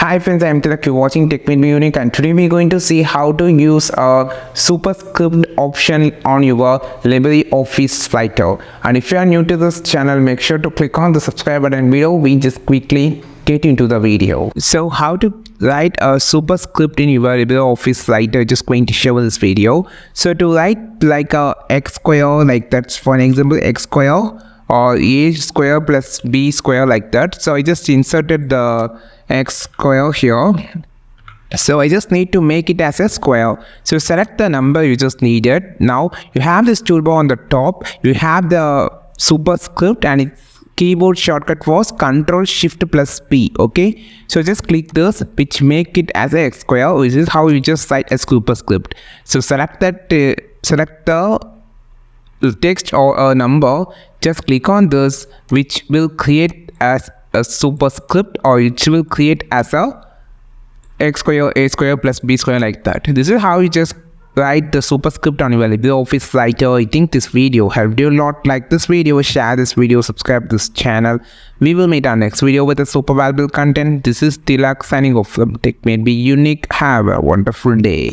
Hi friends, I am Tilak. You're watching Tech Made Me Unique, and today we're going to see how to use a superscript option on your LibreOffice writer. And if you are new to this channel, make sure to click on the subscribe button below. We just quickly get into the video. So how to write a superscript in your LibreOffice writer, just going to show this video. So to write like a x square, like that's for an example x square, or a square plus b square, like that. So I just inserted the x square here. So I just need to make it as a square. So select the number you just needed. Now you have this toolbar on the top. You have the superscript and its keyboard shortcut was Ctrl Shift plus P. Okay, so just click this, which make it as a x square. This is how you just write a superscript. So select that, select the text or a number, just click on this, which will create as a superscript, or it will create as a x square, a square plus b square, like that. This is how you just write the superscript on your LibreOffice writer. I think this video helped you a lot. Like this video, share this video, subscribe to this channel. We will meet our next video with a super valuable content. This is Tilak signing off from Tech Made Me Unique. Have a wonderful day.